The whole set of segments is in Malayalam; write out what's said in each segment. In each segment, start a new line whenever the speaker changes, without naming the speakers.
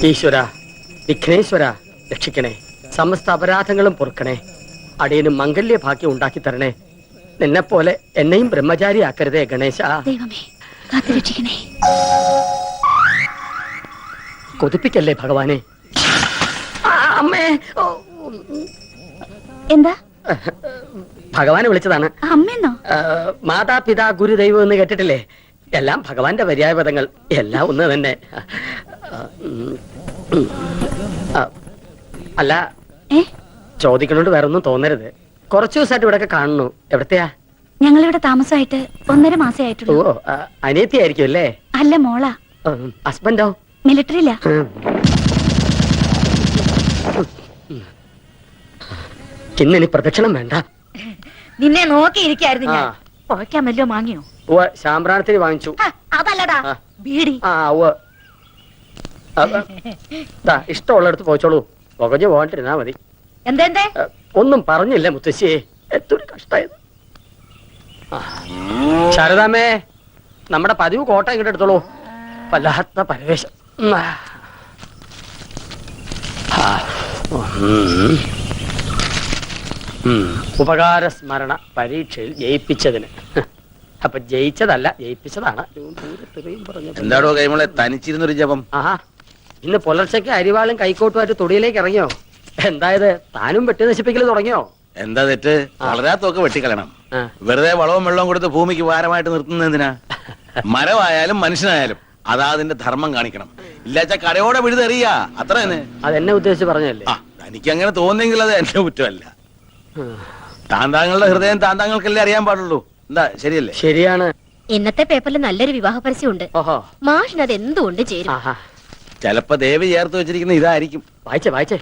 ഈശ്വര, വിഘ്നേശ്വര, രക്ഷിക്കണേ. സമസ്ത അപരാധങ്ങളും പൊറുക്കണേ. അടിയനും മംഗല്യ ഭാഗ്യം ഉണ്ടാക്കി തരണേ. നിന്നെപ്പോലെ എന്നെയും ബ്രഹ്മചാരിയാക്കരുതേ ഗണേശ. കൊതിപ്പിക്കല്ലേ ഭഗവാനെ. അമ്മേ,
എന്താ
ഭഗവാനെ വിളിച്ചതാണ്.
അമ്മയെന്നോ?
മാതാപിതാ ഗുരുദൈവം എന്ന് കേട്ടിട്ടില്ലേ? എല്ലാം ഭഗവാന്റെ പര്യായപദങ്ങൾ. എല്ലാം ഒന്ന് തന്നെ. അല്ല, ചോദിക്കണോണ്ട് വേറെ ഒന്നും തോന്നരുത്. കുറച്ചു ദിവസമായിട്ട് ഇവിടെ കാണുന്നു. എവിടത്തെയാ?
ഞങ്ങളിവിടെ താമസമായിട്ട് 1.5 മാസേ ആയിട്ടുള്ളൂ.
ഓ, അനിയത്തിയായിരിക്കും അല്ലേ?
അല്ല, മോളാ.
ഹസ്ബൻഡോ?
മിലിറ്ററിയില്ല.
ഇന്നിനി പ്രദക്ഷിണം വേണ്ട.
നിന്നെ നോക്കിയിരിക്കായിരുന്നു ഞാൻ. പുഴയ്ക്കാൻ വല്ലോ വാങ്ങിയോ?
ശാമ്പ്രാണത്തിന് വാങ്ങിച്ചു.
അതല്ലടാ, ബീഡി.
ഇഷ്ടമുള്ളടത്ത് പോയിച്ചോളൂ. പുകഞ്ഞു പോകാണ്ടിരുന്നാ മതി.
എന്തേ?
ഒന്നും പറഞ്ഞില്ല മുത്തശ്ശിയെ. എത്തൊരു കഷ്ടായത്. ശാരദാമ്മേ, നമ്മുടെ പതിവ് കോട്ട ഇങ്ങോട്ട് എടുത്തോളൂ. വല്ലാത്ത പരവേശം. ഉപകാര സ്മരണ പരീക്ഷയിൽ ജയിപ്പിച്ചതിന്. അപ്പൊ ജയിച്ചതല്ല, ജയിപ്പിച്ചതാണ്.
എന്താടോ കൈമളെ തനിച്ചിരുന്നൊരു ജപം?
ഇന്ന് പുലർച്ചയ്ക്ക് അരിവാളും കൈക്കോട്ടുമായിട്ട് തൊടിയിലേക്ക് ഇറങ്ങിയോ? എന്തായത്, താനും വെട്ടി നശിപ്പിക്കൽ തുടങ്ങിയോ?
എന്താ തെറ്റ്? വളരാത്തൊക്കെ വെട്ടിക്കളയണം. വെറുതെ വളവും വെള്ളവും കൊടുത്ത് ഭൂമിക്ക് ഭാരമായിട്ട് നിർത്തുന്നതിനാ? മരമായാലും മനുഷ്യനായാലും അതാ അതിന്റെ ധർമ്മം കാണിക്കണം. ഇല്ലാച്ച കടയോടെ വിഴുതെറിയ. അത്ര തന്നെ.
അതെന്നെ ഉദ്ദേശിച്ച് പറഞ്ഞല്ലേ?
എനിക്ക് അങ്ങനെ തോന്നിയെങ്കിൽ അത് എന്റെ കുറ്റമല്ല. താന്താങ്ങളുടെ ഹൃദയം താന്താങ്ങൾക്കല്ലേ അറിയാൻ പാടുള്ളൂ. എന്താ, ശരിയല്ലേ?
ശരിയാണ്.
ഇന്നത്തെ പേപ്പറിൽ നല്ലൊരു വിവാഹ പരസ്യമുണ്ട്. മാഷിന് അത് എന്തുകൊണ്ട് ചേരും?
ചിലപ്പോ ദേവി ചേർത്ത് വെച്ചിരിക്കുന്ന ഇതായിരിക്കും.
വായിച്ചേ.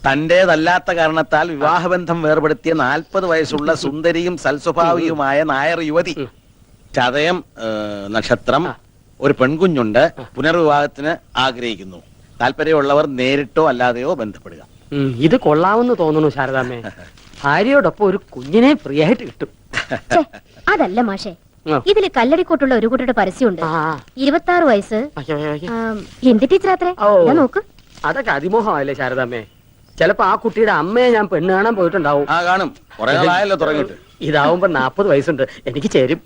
തന്റേതല്ലാത്ത കാരണത്താൽ വിവാഹബന്ധം വേർപെടുത്തിയ 40 വയസ്സുള്ള സുന്ദരിയും സൽസ്വഭാവിയുമായ നായർ യുവതി. ചതയം നക്ഷത്രം. ഒരു പെൺകുഞ്ഞുണ്ട്. പുനർവിവാഹത്തിന് ആഗ്രഹിക്കുന്നു. താല്പര്യമുള്ളവർ നേരിട്ടോ അല്ലാതെയോ ബന്ധപ്പെടുക.
ഇത് കൊള്ളാമെന്ന് തോന്നുന്നു ശാരദാമ്മേ. ഭാര്യയോടൊപ്പം ഒരു കുഞ്ഞിനെ ഫ്രീ ആയിട്ട് കിട്ടും.
അതല്ല മാഷേ, ഇതില് കല്ലടിക്കോട്ടുള്ള ഒരു കുട്ടിയുടെ പരസ്യമുണ്ട്. 26 വയസ്സ്. ഹിന്ദി ടീച്ചറാത്രേ. നോക്ക്.
അതൊക്കെ അതിമോഹമല്ലേ ശാരദാമ്മേ? ചിലപ്പോ ആ കുട്ടിയുടെ അമ്മയെ ഞാൻ പെണ്ണ് കാണാൻ പോയിട്ടുണ്ടാവും.
കാണും. നാളായല്ലോ തുടങ്ങിട്ട്.
ഇതാവുമ്പോ 40 വയസ്സുണ്ട്. എനിക്ക് ചേരും.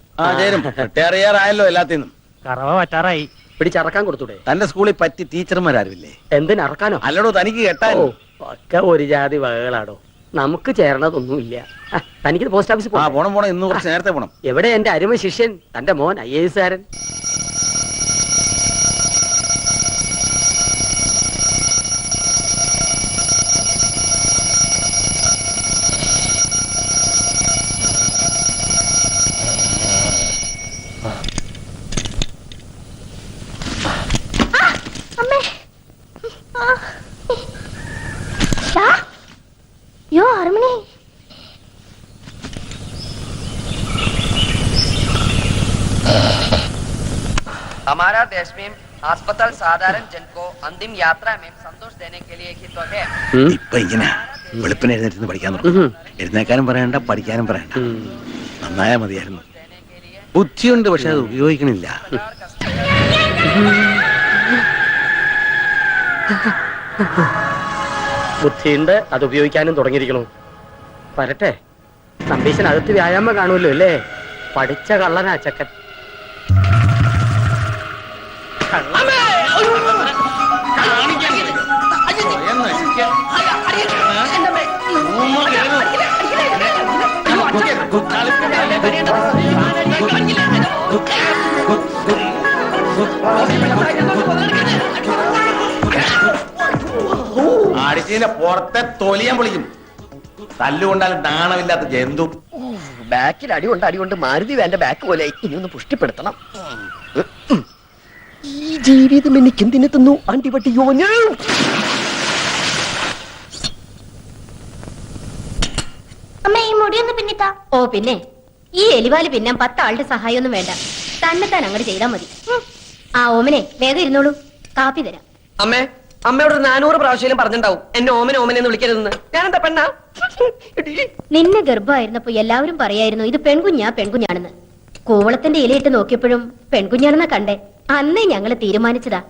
അറിയാറായല്ലോ എല്ലാത്തിനും.
കറവ പറ്റാറായി. പിടിച്ചറക്കാൻ കൊടുത്തൂടെ?
തന്റെ സ്കൂളിൽ പറ്റി ടീച്ചർമാരാരുമില്ലേ?
എന്തിനറക്കാനോ?
അല്ലടോ, തനിക്ക് കേട്ടാലോ?
ഒക്കെ ഒരു ജാതി വകകളാടോ. നമുക്ക് ചേരണതൊന്നുമില്ല. തനിക്ക് പോസ്റ്റ് ഓഫീസിൽ
പോണം. ഇന്ന് കുറച്ച് നേരത്തെ പോണം.
എവിടെ എന്റെ അരുമ ശിഷ്യൻ, തന്റെ മോൻ IAS കാരൻ?
हमारा देश में अस्पताल साधारण जन को अंतिम यात्रा में संतोष देने के लिए ही तो है.
ഇപ്പൊ ഇങ്ങനെ വെളുപ്പിന് എഴുന്നേറ്റ് പഠിക്കാൻ തുടങ്ങും. എഴുന്നേക്കാനും പറയണ്ട, പഠിക്കാനും പറയണ്ട. നന്നായാ മതിയായിരുന്നു. ബുദ്ധിയുണ്ട്, പക്ഷെ അത് ഉപയോഗിക്കണില്ല.
ബുദ്ധിയുണ്ട്, അത് ഉപയോഗിക്കാനും തുടങ്ങിയിരിക്കണു. വരട്ടെ. നമ്പീശനകത്ത് വ്യായാമം കാണുമല്ലോ അല്ലേ? പഠിച്ച കള്ളനാ ചക്കൻ.
അടിച്ചതിന്റെ പുറത്തെ തൊലിയാൻ പൊളിക്കും. തല്ലുകൊണ്ടാൽ നാണമില്ലാത്ത ജന്തു.
ബാക്കിൽ അടികൊണ്ട് മാരുതി വേണ്ട ബാക്ക് പോലെ ഇനി ഒന്ന് പുഷ്ടിപ്പെടുത്തണം. ഈ ജീവിതം എനിക്ക് എന്തിനെത്തുന്നു അണ്ടിപട്ടിയോ?
ഓ പിന്നെ ഈ എലിവാല് പിന്നെ 10 ആളുടെ സഹായമൊന്നും വേണ്ട. തന്നെത്താൻ അങ്ങോട്ട് ചെയ്താൽ മതി. ആ ഓമനെ വേഗം ഇരുന്നോളൂ, കാപ്പി തരാം.
അമ്മയോട് 400 പ്രാവശ്യം പറഞ്ഞിട്ടുണ്ടാവും എന്നെ ഓമനെന്ന് വിളിക്കരുതെന്ന്. ഞാനെന്താ പെണ്ണാ?
നിന്നെ ഗർഭമായിരുന്നപ്പോ എല്ലാവരും പറയായിരുന്നു ഇത് പെൺകുഞ്ഞാണെന്ന്. കൂവളത്തിന്റെ ഇലയിട്ട് നോക്കിയപ്പോഴും പെൺകുഞ്ഞാണെന്നാ കണ്ടേ. അന്നേ ഞങ്ങള് തീരുമാനിച്ചതാ.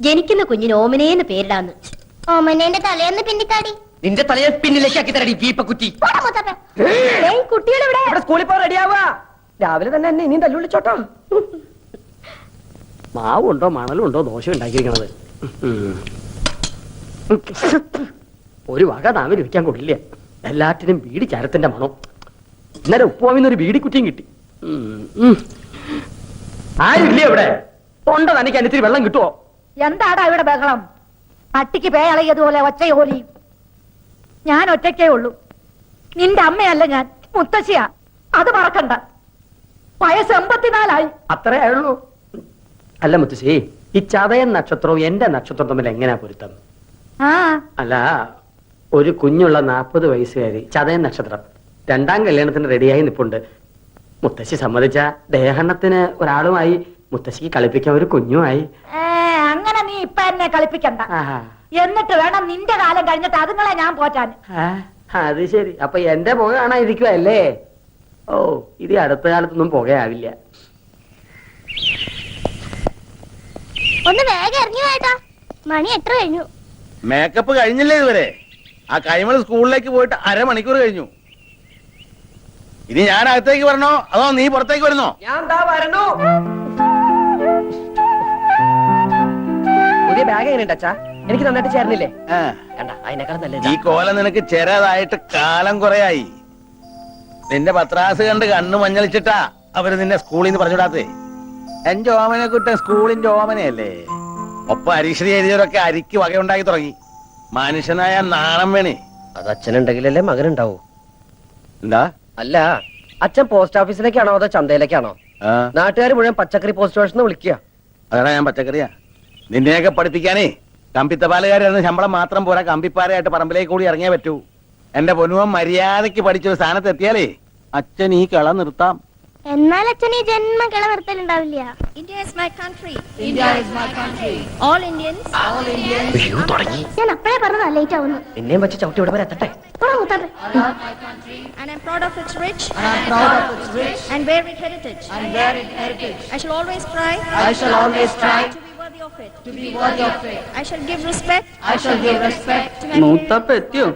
ജനിക്കുന്ന കുഞ്ഞിന് ഓമനേന്ന് പേരിടാന്ന്.
ഓമനേന്റെ തലേന്ന് പിന്നിത്താടി.
നിന്റെ തലയെ പിന്നിലേക്ക് ആക്കി തരടി വീപ്പക്കുറ്റി.
കുട്ടികളെവിടെ?
ഇവിടെ സ്കൂളിൽ പോ റെഡിയാവാ. രാവിലെ തന്നെ എന്നെ ഇനിയും തല്ലുവിളിച്ചോട്ടോ. മാവുണ്ടോ മണലുണ്ടോ ദോശ ഉണ്ടാക്കിയിരിക്കണത്. ഒരു വക നാവിൽ വെക്കാൻ കൊള്ളില്ല. എല്ലാറ്റിനും ബീഡി ചരത്തിന്റെ മണം. ഇന്നലെ ഉപ്പുവാമിന്നൊരു ബീഡിക്കുറ്റിയും കിട്ടി. ആരില്ലേ ഇവിടെ? തൊണ്ട തനിക്ക് അതിന് വെള്ളം കിട്ടുവോ?
എന്താടാ ഇവിടെ ബഹളം? പട്ടിക്ക് പേയളയതുപോലെ ഒച്ചയോലി. ഞാൻ ഒറ്റയ്ക്കേ ഉള്ളൂ. നിന്റെ അമ്മയല്ല ഞാൻ, മുത്തശ്ശിയാ. അത് മറക്കണ്ട. വയസ്സ് 84
അത്രേ ആയുള്ളൂ. അല്ല മുത്തശ്ശി, ഈ ചതയൻ നക്ഷത്രവും എന്റെ നക്ഷത്രവും തമ്മിൽ എങ്ങനെയാ പൊരുത്തം?
ആ
അല്ല, ഒരു കുഞ്ഞുള്ള 40 വയസ്സുകാരി, ചതയൻ നക്ഷത്രം, 2ാം കല്യാണത്തിന് റെഡിയായി നിപ്പുണ്ട്. മുത്തശ്ശി സമ്മതിച്ച ദേഹണ്ണത്തിന് ഒരാളുമായി, മുത്തശ്ശിക്ക് കളിപ്പിക്കാൻ ഒരു കുഞ്ഞുമായി.
അങ്ങനെ നീ ഇപ്പൊ എന്നെ കളിപ്പിക്കണ്ട.
ആഹാ.
എന്നിട്ട് വേണം നിന്റെ കാലം കഴിഞ്ഞിട്ട് അതുങ്ങളെ ഞാൻ പോറ്റാൻ.
ആ, അത് ശരി. അപ്പൊ എന്റെ പുക കാണാതിരിക്കുവല്ലേ? ഓ, ഇത് അടുത്ത കാലത്തൊന്നും പുകയാവില്ല.
ഒന്ന് വേഗം ഇറങ്ങി വേട്ടാ, മണി 8 കഴിഞ്ഞു.
മേക്കപ്പ് കഴിഞ്ഞില്ലേ ഇതുവരെ? ആ കൈമൾ സ്കൂളിലേക്ക് പോയിട്ട് അരമണിക്കൂർ കഴിഞ്ഞു. ഇനി ഞാൻ അകത്തേക്ക് വരണോ അതോ നീ പുറത്തേക്ക് വരുന്നോ?
ഞാൻ വരണോ? പുതിയ ബാഗ് എങ്ങനെയുണ്ട് അച്ഛാ? എനിക്ക് നന്നായിട്ട് ചേർന്നില്ലേ?
ആ,
കണ്ട അതിനേക്കാൾ നല്ലത്
ഈ കോല നിനക്ക് ചെറുതായിട്ട് കാലം കുറയായി. നിന്റെ പത്രാസ് കണ്ട് കണ്ണു മഞ്ഞളിച്ചിട്ടാ അവര് നിന്നെ സ്കൂളിൽ നിന്ന് പറഞ്ഞുവിടാത്തേ. എന്റെ ഓമനെ കുട്ടൻ സ്കൂളിന്റെ ഓമനയല്ലേ. ഒപ്പം അരീക്ഷണി എഴുതിയവരൊക്കെ അരിക്ക് വകയുണ്ടാക്കി തുടങ്ങി. മനുഷ്യനായ നാണം വേണേ.
അത് അച്ഛനുണ്ടെങ്കിലല്ലേ മകനുണ്ടാവൂ.
എന്താ?
അല്ല, അച്ഛൻ പോസ്റ്റ് ഓഫീസിലേക്കാണോ അതോ ചന്തയിലേക്കാണോ?
ആ,
നാട്ടുകാർ മുഴുവൻ പച്ചക്കറി പോസ്റ്റ് സ്റ്റേഷനിൽ വിളിക്കുക.
അതാണ് ഞാൻ പച്ചക്കറിയാ. നിന്നെയൊക്കെ പഠിപ്പിക്കാനേ കമ്പിത്തപാലുകാരായിരുന്നു. ശമ്പളം മാത്രം പോരാ, കമ്പിപ്പാരയായിട്ട് പറമ്പിലേക്ക് കൂടി ഇറങ്ങിയേ പറ്റൂ. എന്റെ പൊന്നുവൻ മര്യാദയ്ക്ക് പഠിച്ചൊരു സ്ഥാനത്ത് എത്തിയാലേ അച്ഛൻ ഈ കള നിർത്താം.
എന്നാൽ അച്ഛൻ ഈ ജന്മം കിള നിർത്തലുണ്ടാവില്ല.
India is my country. India is my country. All Indians. All Indians.
ഞാൻ അപ്പഴേ പറഞ്ഞതാ ലേറ്റ് ആവുന്നു.
നിന്നെയും വെച്ച് ചവിട്ടി ഇവിടെ വരെ എത്തട്ടെ.
And I'm proud of its rich. And varied heritage. I shall always try. To be worthy of it. I shall give respect. To my
മൂത്തപ്പ എത്തിയോ?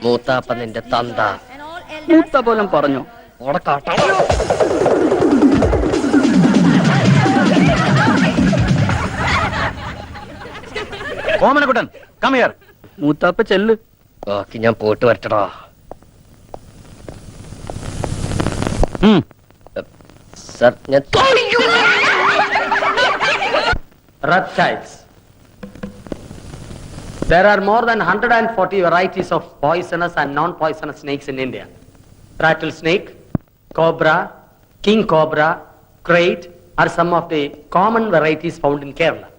മൂത്താപ്പ നിന്റെ തന്ത.
and all elders.
മൂത്ത പോലും പറഞ്ഞു.
Omanakuttan come here.
മൂത്താപ്പ ചെല്ല്. ബാക്കി ഞാൻ പോയിട്ട് വരട്ടടാ. സർ, ഞാൻ reptiles. There are more than 140 varieties of poisonous and non-poisonous snakes in India. Rattlesnake, cobra, king cobra, crate are some of the common varieties found in Kerala.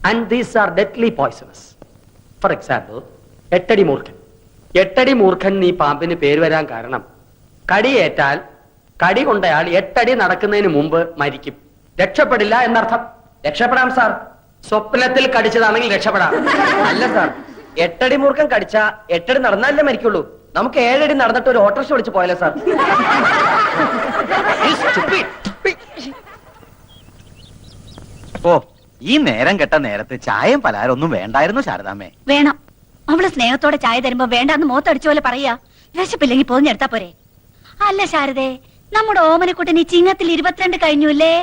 And these are deadly poisonous. For example, എട്ടടി മൂർഖൻ. എട്ടടി മൂർഖൻ ഈ പാമ്പിന് പേര് വരാൻ കാരണം കടിയേറ്റാൽ കടി കൊണ്ടയാൾ 8 അടി നടക്കുന്നതിന് മുമ്പ് മരിക്കും. രക്ഷപ്പെടില്ല എന്നർത്ഥം. രക്ഷപ്പെടാം സാർ. സ്വപ്നത്തിൽ കടിച്ചതാണെങ്കിൽ രക്ഷപ്പെടാം.
അല്ല സാർ, 8 അടി മൂർഖൻ കടിച്ച 8 അടി നടന്നാലേ മരിക്കുള്ളൂ. നമുക്ക് 7 അടി നടന്നിട്ട് ഒരു ഓട്ടോറിക്ഷ വിളിച്ച് പോയാലോ സാർ?
ഓ, ഈ നേരം കെട്ട നേരത്ത് ചായയും പലഹാരം ഒന്നും വേണ്ടായിരുന്നു ശാരദാമ്മേ.
വേണം. അവള് സ്നേഹത്തോടെ ചായ തരുമ്പോ വേണ്ടാന്ന് മുഖത്തടിച്ച പോലെ പറയാ. വിശപ്പില്ലെങ്കിൽ പോഞ്ഞെടുത്താ പോരെ. അല്ല ശാരദേ, നമ്മുടെ ഓമനക്കുട്ടൻ ഈ ചിങ്ങത്തിൽ 22 കഴിഞ്ഞുല്ലേ?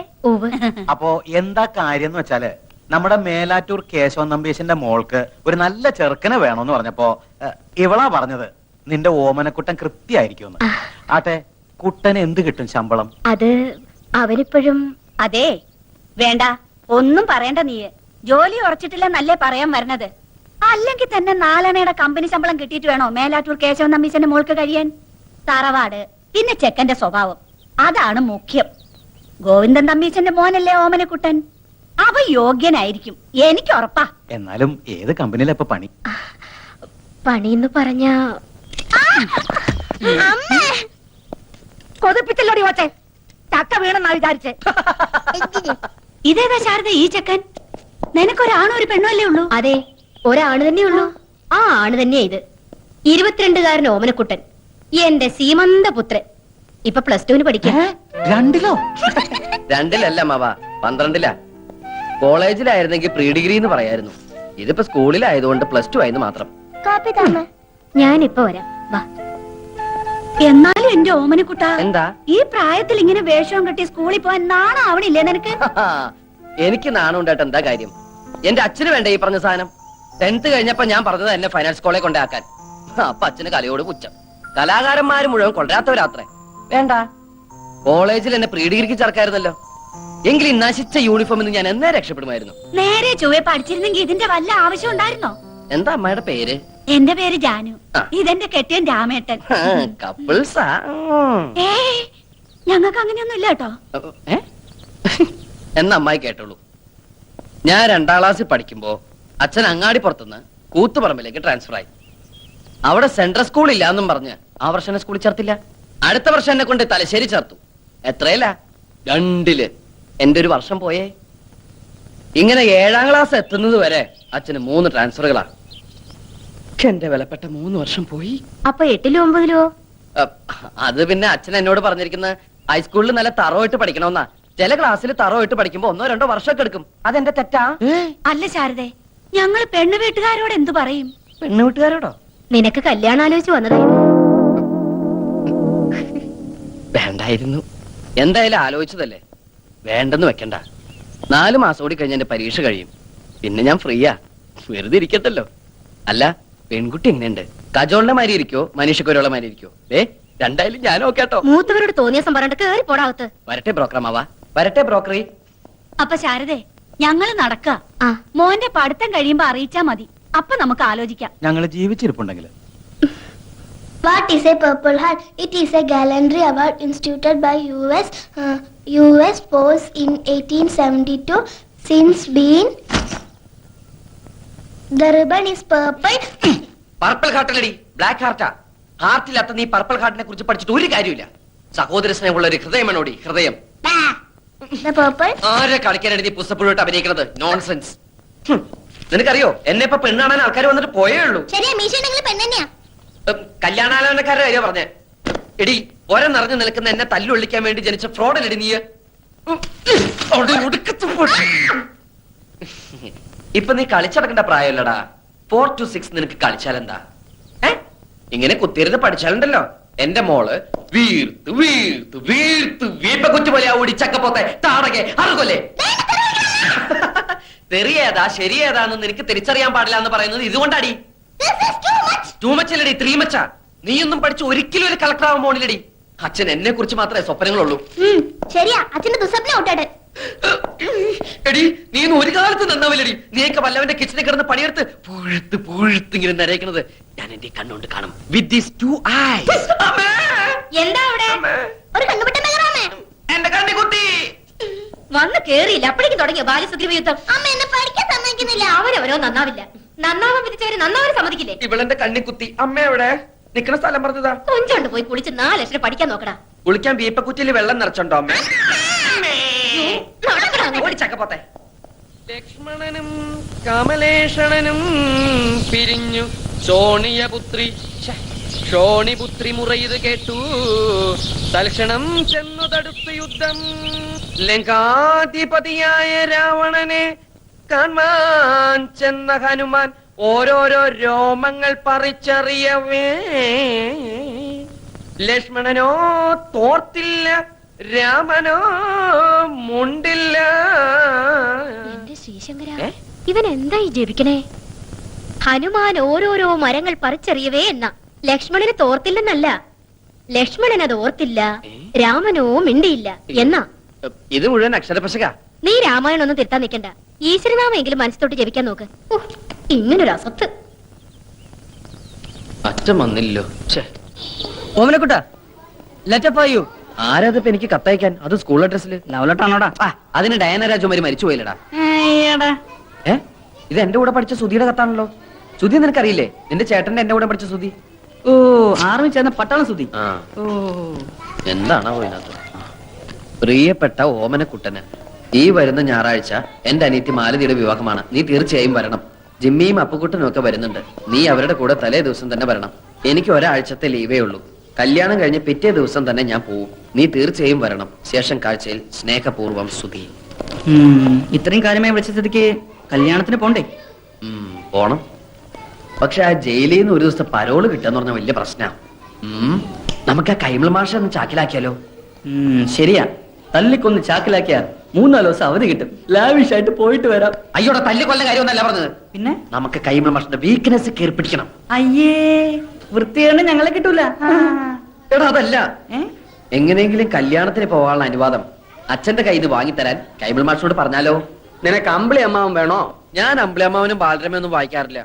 അപ്പോ എന്താ കാര്യം എന്ന് വെച്ചാല്, നമ്മുടെ മേലാറ്റൂർ കേശവൻ നമ്പീശന്റെ മോൾക്ക് ഒരു നല്ല ചെറുക്കനെ വേണോന്ന് പറഞ്ഞപ്പോ ഇവളാ പറഞ്ഞത് നിന്റെ ഓമനക്കുട്ടൻ കൃത്യായിരിക്കും. ആട്ടെ, കുട്ടന് എന്ത് കിട്ടും ശമ്പളം?
അത് അവരിപ്പോഴും.
അതെ, വേണ്ട, ഒന്നും പറയണ്ട. നീ ജോലി ഉറച്ചിട്ടില്ല നല്ലേ പറയാൻ വരണത്. അല്ലെങ്കിൽ തന്നെ 4 അണയുടെ കമ്പനി ശമ്പളം കിട്ടിയിട്ട് വേണോ മേലാറ്റൂർ കേശവൻ നമ്പീശന്റെ മോൾക്ക് കഴിയാൻ? തറവാട്, പിന്നെ ചെക്കന്റെ സ്വഭാവം, അതാണ് മുഖ്യം. ഗോവിന്ദൻ തമ്പീശന്റെ മോനല്ലേ ഓമനക്കുട്ടൻ. അവ യോഗ്യനായിരിക്കും, എനിക്ക് ഉറപ്പാ.
എന്നാലും ഏത് കമ്പനിയിലാ ഇപ്പൊ പണി?
പണിന്ന് പറഞ്ഞ
കൊതിപ്പിച്ചല്ലോടി ഓച്ചെ, ചക്ക വീണെന്നാ വിചാരിച്ചേ. ഇതേതാ ശാരദ ഈ ചെക്കൻ? നിനക്കൊരാണോ ഒരു പെണ്ണോ അല്ലേ ഉള്ളൂ?
അതെ, ഒരാണ് തന്നെയുള്ളൂ. ആ ആണ് തന്നെയാ ഇത്. 22-കാരൻ ഓമനക്കുട്ടൻ, എന്റെ സീമന്ത പുത്രൻ. ഇപ്പൊ +2 പഠിക്കാം.
2ലോ?
2ലല്ല മാവ, 12ലാ. കോളേജിലായിരുന്നെങ്കിൽ പ്രീ ഡിഗ്രി എന്ന് പറയായിരുന്നു. ഇതിപ്പോ സ്കൂളിലായതുകൊണ്ട് +2 ആയെന്ന് മാത്രം.
കാപ്പി താമ.
ഞാനിപ്പോ വരാം, വാ. എന്നാലും എന്റെ ഓമനക്കുട്ട,
എന്താ?
ഈ പ്രായത്തിൽ ഇങ്ങനെ വേഷവും കെട്ടി സ്കൂളിൽ പോകാൻ നാണാവണില്ലേ നിനക്ക്?
എനിക്ക് നാണുണ്ടായിട്ട് എന്താ കാര്യം? എന്റെ അച്ഛന് വേണ്ട ഈ പറഞ്ഞ സാധനം. 10th കഴിഞ്ഞപ്പോ ഞാൻ പറഞ്ഞത് എന്നെ ഫൈനാൻസ് കോളേജ് കൊണ്ടാക്കാൻ. അപ്പൊ അച്ഛന് കലയോട് പുച്ഛം. കലാകാരന്മാര് മുഴുവൻ കൊണ്ടുവരാത്തവരാത്രേ. വേണ്ട, കോളേജിൽ എന്നെ പ്രീ ഡിഗ്രിക്ക് ചേർക്കായിരുന്നല്ലോ. എങ്കിലും നശിച്ച യൂണിഫോമിൽ നിന്ന് ഞാൻ എന്നേ രക്ഷപ്പെടുമായിരുന്നു.
നേരെ ചൊവ്വെ പഠിച്ചിരുന്നെങ്കിൽ ഇതിന്റെ വല്ല ആവശ്യം ഉണ്ടായിരുന്നോ?
എന്താ അമ്മയുടെ പേര്?
എന്റെ പേര് ജാനു.
ആ.
ഇതെന്റെ കെട്ടിയൻ രാമേട്ടൻ.
കപ്പിൾസാ?
ഏയ്, ഞങ്ങൾക്ക് അങ്ങനെയൊന്നും ഇല്ല കേട്ടോ.
എന്ന അമ്മായി കേട്ടോളൂ. ഞാൻ 2ാം ക്ലാസ്സിൽ പഠിക്കുമ്പോ അച്ഛൻ അങ്ങാടിപ്പുറത്തുനിന്ന് കൂത്തുപറമ്പിലേക്ക് ട്രാൻസ്ഫർ ആയി. അവിടെ സെൻട്രൽ സ്കൂൾ ഇല്ല എന്നും പറഞ്ഞ് ആ വർഷം എന്നെ സ്കൂളിൽ ചേർത്തില്ല. അടുത്ത വർഷം എന്നെ കൊണ്ട് തലശ്ശേരി ചേർത്തു. എത്രയല്ല, 2ല്. എന്റെ ഒരു വർഷം പോയേ. ഇങ്ങനെ 7ാം ക്ലാസ് എത്തുന്നത് വരെ അച്ഛന് 3 ട്രാൻസ്ഫറുകളാ. എന്റെ വിലപ്പെട്ട 3 വർഷം പോയി.
അപ്പൊ 8ലോ 9ലോ?
അത് പിന്നെ അച്ഛൻ എന്നോട് പറഞ്ഞിരിക്കുന്നത് ഹൈസ്കൂളിൽ നല്ല തറവായിട്ട് പഠിക്കണമെന്നാ. ചില ക്ലാസ്സിൽ തറവായിട്ട് പഠിക്കുമ്പോ 1 2 വർഷമൊക്കെ എടുക്കും. അതെന്റെ തെറ്റാ?
അല്ല ശാരദേ, ഞങ്ങൾ പെണ്ണു വീട്ടുകാരോട് എന്തു പറയും?
പെണ്ണു വീട്ടുകാരോടോ?
നിനക്ക് കല്യാണം ആലോചിച്ച് വന്നതായിരുന്നു.
വേണ്ടായിരുന്നു. എന്തായാലും ആലോചിച്ചതല്ലേ, വേണ്ടെന്ന് വെക്കണ്ട. 4 മാസം കൂടി കഴിഞ്ഞ എന്റെ പരീക്ഷ കഴിയും. പിന്നെ ഞാൻ ഫ്രീയാ, വെറുതെ ഇരിക്കട്ടല്ലോ. അല്ല, പെൺകുട്ടി എങ്ങനെയുണ്ട്? കജോളിന്റെ മാതിരി ഇരിക്കോ മനീഷക്കൊരുള്ള മാതിരി ഇരിക്കോ? രണ്ടായാലും ഞാനോ കേട്ടോ.
മൂത്തവരോട് തോന്നിയ പറഞ്ഞിട്ട് കേറി പോടാകത്ത്.
വരട്ടെ ബ്രോക്കറമാവാ, വരട്ടെ ബ്രോക്കറി.
അപ്പൊ ശാരദേ, ഞങ്ങള് നടക്ക. മോന്റെ പഠിത്തം കഴിയുമ്പോ അറിയിച്ചാ മതി. അപ്പൊ നമുക്ക് ആലോചിക്കാം.
ഞങ്ങൾ ജീവിച്ചിരിപ്പുണ്ടെങ്കിൽ.
What is a Purple Heart? It is a gallantry award instituted by US Force in 1872. Since been, the ribbon is purple.
Purple ഹാർട്ടല്ലടി, ബ്ലാക്ക് ഹാർട്ടാ. ഹാർട്ടില്ലാത്ത നീ പർപ്പിൾ ഹാർട്ടിനെ കുറിച്ച് പഠിച്ചിട്ട് ഒരു കാര്യമില്ല. സഹോദര സ്നേഹമുള്ള ഒരു ഹൃദയമാണോടി, ഹൃദയം.
The purple?
ആരെ കളിക്കാനാണ് നീ പുസ്തകപ്പുഴോട്ട് അഭിനയിക്കുന്നത്? നോൺസെൻസ്. നിനക്കറിയോ, എന്നെ ഇപ്പൊ പെണ്ണാണാൻ ആൾക്കാർ വന്നിട്ട് പോയേ ഉള്ളൂ.
ശരിയാ, മീശ ഉണ്ടെങ്കിൽ പെണ്ണെന്നെയാ.
കല്യാണാലോചനക്കാരുടെ കാര്യം പറഞ്ഞേ. എടി, ഒര നിറഞ്ഞു നിൽക്കുന്ന എന്നെ തല്ലുള്ളിക്കാൻ വേണ്ടി ജനിച്ച ഫ്രോഡല്ലടി നീ. ഇപ്പൊ നീ കളിച്ചടക്കേണ്ട പ്രായമല്ലടാ. 4 to 6 നിനക്ക് കളിച്ചാലെന്താ? ഇങ്ങനെ കുത്തിയിരുന്ന് പഠിച്ചാലുണ്ടല്ലോ, എന്റെ മോള് വീർത്ത് വീർത്ത് വീർത്ത് വീപ്പ കുറ്റുപോലെ ഓടി ചക്കപ്പോത്തെ താടകെ അറുകൊല്ലേ. തെറിയേതാ ശരിയേതാന്ന് നിനക്ക് തിരിച്ചറിയാൻ പാടില്ല എന്ന് പറയുന്നത് ഇതുകൊണ്ടാടി. ടൂ മച്ച് അല്ലടി, 3 മച്ചാ. നീയൊന്നും പഠിച്ച് ഒരിക്കലും ഒരു കളക്ടർ ആവാൻ പോണില്ലടി. അച്ഛൻ എന്നെ കുറിച്ച് മാത്രമേ സ്വപ്നങ്ങളുള്ളൂ.
ശരിയാ, അച്ഛന്റെ ദുസ്വപ്നം ഔട്ടാട്.
എടി, നീ ഒന്നും ഒരു കാലത്ത് നന്നാവില്ലടി. നീയൊക്കെ വല്ലവന്റെ കിച്ചണിൽ കിടന്ന് പണിയെടുത്ത് പുഴുത്ത് പുഴുത്ത് ഇങ്ങനെ നരയ്ക്കുന്നത് ഞാൻ എന്റെ കണ്ണുകൊണ്ട് കാണും. With these 2 eyes.
എന്താ അവിടെ?
ഒരു കണ്ണുപെട്ട നഗറാമേ.
എന്റെ കണ്ണി കുത്തി
വന്ന് കേറിയില്ല, അപ്പോഴേക്കും തുടങ്ങിയ ബാല്യസുഗ്രീവ യുദ്ധം.
അമ്മ എന്നെ പഠിക്കാൻ സമ്മതിക്കുന്നില്ല.
അവരവരോ നന്നാവില്ല. നന്നാവാൻ വിധിച്ചവര് നന്നാവാൻ സമ്മതിക്കില്ലേ?
ഇവളെന്റെ കണ്ണി കുത്തി. അമ്മ എവിടെ? നിക്കണ സ്ഥലം പറഞ്ഞതാ.
കൊഞ്ചോണ്ട് പോയി കുളിച്ച് 4 ലക്ഷം പഠിക്കാൻ നോക്കടാ.
കുളിക്കാൻ വീപ്പക്കുറ്റിയിൽ വെള്ളം നിറച്ചുണ്ടോ അമ്മ? ഓടിച്ചക്കപ്പോത്തെ. ലക്ഷ്മണനും കമലേഷണനും പിരിഞ്ഞു ശോണിയപുത്രി ശോണിപുത്രി മുറയത് കേട്ടു. തൽക്ഷണം ചെന്നു തടുത്തു യുദ്ധം. ലങ്കാധിപതിയായ രാവണനെ കാണാൻ ചെന്ന ഹനുമാൻ ഓരോരോ രോമങ്ങൾ പറിച്ചറിയവേ ലക്ഷ്മണനോ തോർത്തില്ല, രാമനോ മുണ്ടില്ല.
എന്റെ ശ്രീശങ്കര, ഇവൻ എന്തായി ജപിക്കണേ? ഹനുമാൻ ഓരോരോ മരങ്ങൾ പറിച്ചെറിയവേ എന്ന. ലക്ഷ്മണന് തോർത്തില്ലെന്നല്ല, ലക്ഷ്മണൻ അത് ഓർത്തില്ല, രാമനോ മിണ്ടിയില്ല എന്നാ.
ഇത് മുഴുവൻ അക്ഷരപശക.
നീ രാമായണം ഒന്നും തിരുത്താൻ നിൽക്കണ്ട. ഈശ്വരനാമെങ്കിലും മനസ്സിലോട്ട് ജപിക്കാൻ നോക്ക്. ഇങ്ങനൊരു അസത്ത്.
അച്ഛൻ വന്നില്ലോ. ഓമനക്കുട്ട, ലെറ്റർ ഫോർ യു. ആരാതിപ്പോ എനിക്ക് കത്തയക്കാൻ? അത് സ്കൂൾ അഡ്രസ്സിൽ. ലവലട്ടാണോടാ? അതിന് ഡയന രാജകുമാരി മരിച്ചു പോയില്ലടാ. ഇത് എന്റെ കൂടെ പഠിച്ച സുധിയുടെ കത്താണല്ലോ. സുധി നിനക്കറിയില്ലേ? നിന്റെ ചേട്ടന്റെ എന്റെ കൂടെ പഠിച്ച സുധി.
ഓ, ആർമി ചേർന്ന പട്ടാളം സുധി.
ഓ, എന്താണോ ഇതിനകത്ത്? പ്രിയപ്പെട്ട ഓമനക്കുട്ടന്, ഈ വരുന്ന ഞായറാഴ്ച എന്റെ അനിയത്തി മാലതിയുടെ വിവാഹമാണ്. നീ തീർച്ചയായും വരണം. ജിമ്മിയും അപ്പുക്കുട്ടനും ഒക്കെ വരുന്നുണ്ട്. നീ അവരുടെ കൂടെ തലേ ദിവസം തന്നെ വരണം. എനിക്ക് ഒരാഴ്ചത്തെ ലീവേ ഉള്ളൂ. കല്യാണം കഴിഞ്ഞ് പിറ്റേ ദിവസം തന്നെ ഞാൻ പോവും. നീ തീർച്ചയായും വരണം. ശേഷം കാഴ്ചയിൽ സ്നേഹപൂർവ്വം സുധി. ഇത്രയും കാര്യമായി വിളിച്ച സ്ഥിതിക്ക് കല്യാണത്തിന് പോണ്ടേ? പോണം. പക്ഷെ ആ ജയിലിൽ നിന്ന് ഒരു ദിവസത്തെ പരോള് കിട്ടാന്ന് പറഞ്ഞ വലിയ പ്രശ്നമാണ്. നമുക്ക് ആ കൈമൾ മാഷ ഒന്ന് ചാക്കിലാക്കിയാലോ? ശരിയാ, തല്ലിക്കൊന്ന് ചാക്കിലാക്കിയാ 3-4 ദിവസം അവധി കിട്ടും. ലാവിഷായിട്ട് പോയിട്ട് വരാം. അയ്യോടെ തല്ലിക്കൊല്ല കാര്യമൊന്നല്ല പറഞ്ഞത്. പിന്നെ നമുക്ക് കൈമൾ മാഷിന്റെ വീക്ക്നെസ് കയറി പിടിക്കണം. അയ്യേ, വൃത്തിയാണ് ഞങ്ങളെ കിട്ടൂല. എടാ അതല്ല, എങ്ങനെയെങ്കിലും കല്യാണത്തിന് പോകാനുള്ള അനുവാദം അച്ഛന്റെ കയ്യിൽ നിന്ന് വാങ്ങിത്തരാൻ കൈമൾ മാഷിനോട് പറഞ്ഞാലോ?
നിനക്ക് അമ്പിളി അമ്മാവൻ വേണോ?
ഞാൻ അമ്പിളിയമ്മാവനും ബാലരമയൊന്നും വായിക്കാറില്ല.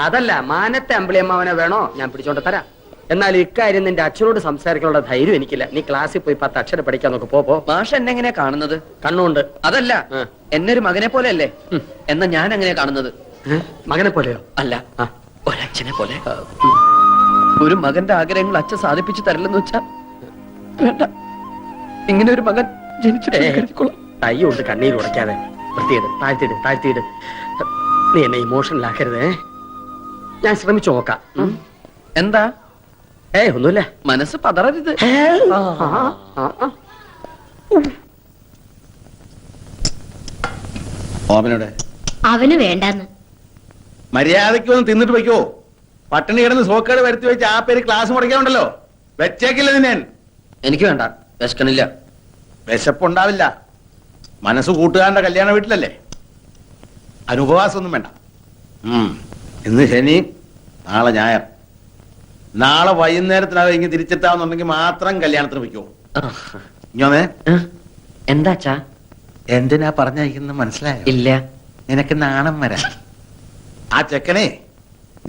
അതല്ല, മാനത്തെ അമ്പിളി അമ്മാവനെ വേണോ? ഞാൻ പിടിച്ചോണ്ട് തരാം. എന്നാൽ ഇക്കാര്യം നിന്റെ അച്ഛനോട് സംസാരിക്കാനുള്ള ധൈര്യം എനിക്കില്ല. നീ ക്ലാസ്സിൽ പോയി 10 അക്ഷരം പഠിക്കാൻ നോക്ക്. പോ.
മാഷ് എന്നെ എങ്ങനെയാ കാണുന്നത്?
കണ്ണുണ്ട്.
അതല്ല, എന്നെ ഒരു മകനെ പോലെ അല്ലേ? എന്നാ ഞാൻ എങ്ങനെയാ കാണുന്നത്?
മകനെ പോലെയോ?
അല്ല, ഒരച്ഛനെ പോലെ. ഒരു മകന്റെ ആഗ്രഹങ്ങൾ അച്ഛൻ സാധിപ്പിച്ചു തരില്ലെന്ന് വെച്ചാ വേണ്ട. ഇങ്ങനെ ഒരു മകൻ ജനിച്ചിട്ട്
തൈ കൊണ്ട് കണ്ണീര് ഉടയ്ക്കാതെ വൃത്തിയിട്. താഴ്ത്തിയിട്. നീ എന്നെ ഇമോഷണൽ ആക്കരുതേ. ഞാൻ ശ്രമിച്ചു നോക്കാം.
എന്താ?
ഒന്നുമില്ല.
മനസ്സ് പതറരുത്.
ഓമനോടെ
അവന് വേണ്ടെന്ന്.
മര്യാദയ്ക്ക് വന്ന് തിന്നിട്ട് വയ്ക്കോ. പട്ടിണി കിടന്ന് സോക്കേട് വരുത്തി വെച്ച് ആ പേര് ക്ലാസ് മുടക്കാനുണ്ടല്ലോ. വെച്ചേക്കില്ല നിന്നെ.
എനിക്ക് വേണ്ട, വിശക്കണില്ല.
വിശപ്പുണ്ടാവില്ല. മനസ്സ് കൂട്ടുകാരന്റെ കല്യാണ വീട്ടിലല്ലേ. അനുപവാസമൊന്നും വേണ്ട. ഇന്ന് ശനി, നാളെ ഞായർ. നാളെ വൈകുന്നേരത്തിനകം ഇങ്ങനെ തിരിച്ചെത്താവുന്നുണ്ടെങ്കിൽ മാത്രം കല്യാണത്തിന് വയ്ക്കുമോ? ഇങ്ങനെ
എന്താച്ചാ?
എന്തിനാ പറഞ്ഞയക്കുന്നത് മനസ്സിലായോ?
ഇല്ല.
നിനക്ക് നാണം വരാം. ആ ചെക്കനെ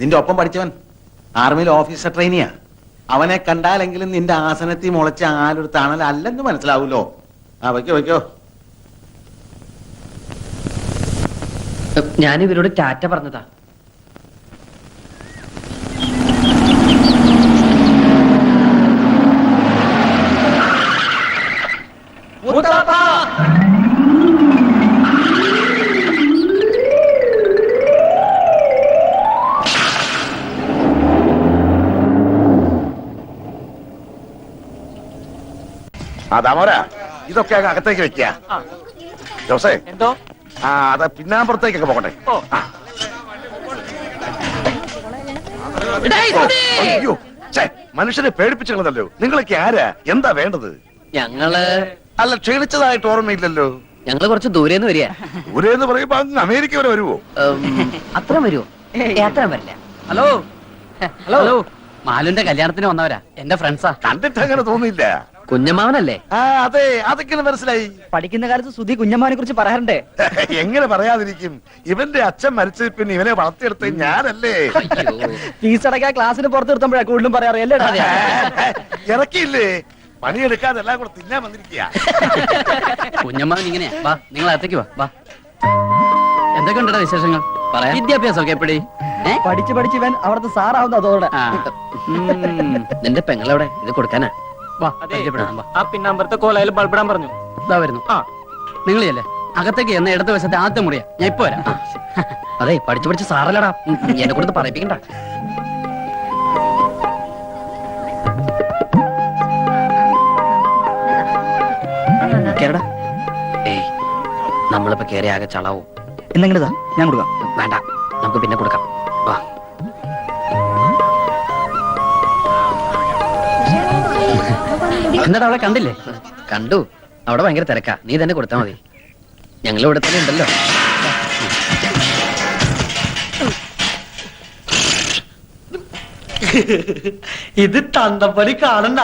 നിന്റെ ഒപ്പം പഠിച്ചവൻ ആർമിയിൽ ഓഫീസർ ട്രെയിനിയാ. അവനെ കണ്ടാലെങ്കിലും നിന്റെ ആസനത്തിൽ മുളച്ച ആലൊരു തണലല്ലെന്ന് മനസ്സിലാവൂലോ. വയ്ക്കോ.
ഞാൻ ഇവരോട് ടാറ്റ പറഞ്ഞതാ.
ദാമോര, ഇതൊക്കെ അങ്ങ് അകത്തേക്ക് വെക്കുക. ജോസേ,
എന്തോ?
അത് പിന്നാമ്പുറത്തേക്കൊക്കെ പോകട്ടെ. അയ്യോ, മനുഷ്യനെ പേടിപ്പിച്ചല്ലോ. നിങ്ങളൊക്കെ ആരാ? എന്താ വേണ്ടത്?
ഞങ്ങള്
അല്ല, ക്ഷീണിച്ചതായിട്ട് ഓർമ്മയില്ലല്ലോ.
ഞങ്ങള് കുറച്ച് ദൂരേന്ന് വരിക.
ദൂരെന്ന് പറയുമ്പോ അങ്ങ് അമേരിക്ക വരെ വരുവോ?
അത്ര വരുമോ? അത്ര വരില്ല. ഹലോ, മാലുന്റെ കല്യാണത്തിന് വന്നവരാ, എന്റെ ഫ്രണ്ട്സാ.
കണ്ടിട്ട് അങ്ങനെ തോന്നിയില്ല.
കുഞ്ഞമ്മാവനല്ലേ?
അതെ, അതൊക്കെ മനസ്സിലായി.
പഠിക്കുന്ന കാലത്ത് സുധി കുഞ്ഞമ്മാവനെ കുറിച്ച് പറയാറുണ്ടേ.
എങ്ങനെ പറയാതിരിക്കും? ഇവന്റെ അച്ഛൻ മരിച്ച പിന്നെ ഇവനെ വളർത്തിയെടുത്ത് ഞാനല്ലേ.
ഫീസ് അടയ്ക്കാൻ ക്ലാസ്സിന് പുറത്ത് നിർത്തുമ്പോഴാ കൂടുതലും പറയാറ്.
ഇറക്കിയില്ലേ? പണിയെടുക്കാതെ എല്ലാം കൂടെ തിന്നാൻ വന്നിരിക്കുക.
കുഞ്ഞമ്മാവൻ ഇങ്ങനെയാ. വാ, നിങ്ങൾ അകത്തേക്ക് വാ. എന്തൊക്കെ ഉണ്ടോ വിശേഷങ്ങൾ? പറയാം. വിദ്യാഭ്യാസമൊക്കെ എപ്പടി? പഠിച്ച് ഇവൻ അവിടുത്തെ സാറാവുന്ന അതോടെ. നിന്റെ പെങ്ങളെവിടെ? ഇത് കൊടുക്കാനാ.
ആ പിന്നമ്പറത്തെ കോലയിൽ ബൾബിടാൻ പറഞ്ഞു.
ഇതാ വരുന്നു. നിങ്ങളല്ലേ അകത്തേക്ക് എന്ന ഇടത് വശത്തെ ആദ്യത്തെ മുറിയാ. ഞാൻ ഇപ്പൊ വരാം. അതെ, പഠിച്ച് സാറല്ലടാ. എന്നെ കൊടുത്ത് പറയിപ്പിക്കണ്ട. കേരടാ. നമ്മളിപ്പോ കേറി ആകെ ചളാവോ?
എന്നെങ്കിലതാ ഞാൻ കൊടുക്കാം.
വേണ്ട, നമുക്ക് പിന്നെ കൊടുക്കാം. വാ. എന്നിട്ട് അവളെ കണ്ടില്ലേ? കണ്ടു. അവിടെ ഭയങ്കര തിരക്കാ. നീ തന്നെ കൊടുത്താ മതി. ഞങ്ങൾ ഇവിടെ തന്നെ ഉണ്ടല്ലോ.
ഇത് തന്തപ്പടി കാണണ്ട.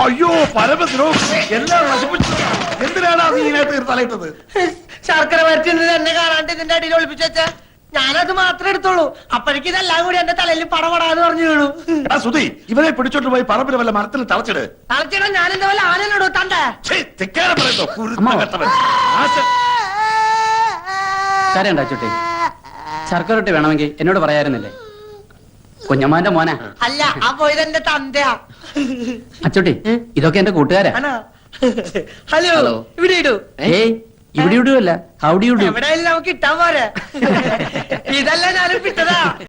അയ്യോ, പരമദ്രോഹി! എല്ലാം നശിപ്പിച്ചു. എന്തിനാണ് നീ ഇതിനകത്ത് തലയിട്ടത്?
ശർക്കര വരട്ടി എന്നെ കാണാണ്ട് ഇതിന്റെ അടിയിൽ ഒളിപ്പിച്ചു വെച്ചാ ഞാനത് മാത്രമേ എടുത്തോളൂ. അപ്പോഴേക്കും ഇതെല്ലാം കൂടി എന്റെ തലയിൽ പടപടാന്ന് പറഞ്ഞു വീണു.
സുധി, ഇവനെ പിടിച്ചോണ്ട് പോയി പറമ്പിൽ വല്ല മരത്തിൽ തളച്ചിട്.
തളച്ചിടാൻ ഞാൻ എന്താ വല്ല ആനയിലിടൂ തന്റെ.
കാര്യണ്ടാ ചുട്ടി, ശർക്കര റൊട്ടി വേണമെങ്കിൽ എന്നോട് പറയാറുന്നില്ലേ? കുഞ്ഞമ്മാന്റെ മോനാ.
അല്ല, ആ പോയത് എന്റെ തന്തയാ.
അച്ചുട്ടി, ഇതൊക്കെ എന്റെ കൂട്ടുകാരാ.
ഹലോ, ഇവിടെ ഇടൂ.
ഇവിടെ ഇടുവല്ല, ഹൗഡി ഇടൂ.
എവിടെയെങ്കിലും നമുക്ക് ഇട്ടാൻ പോരെ. ഇതല്ല ഞാനും വിട്ടതാ.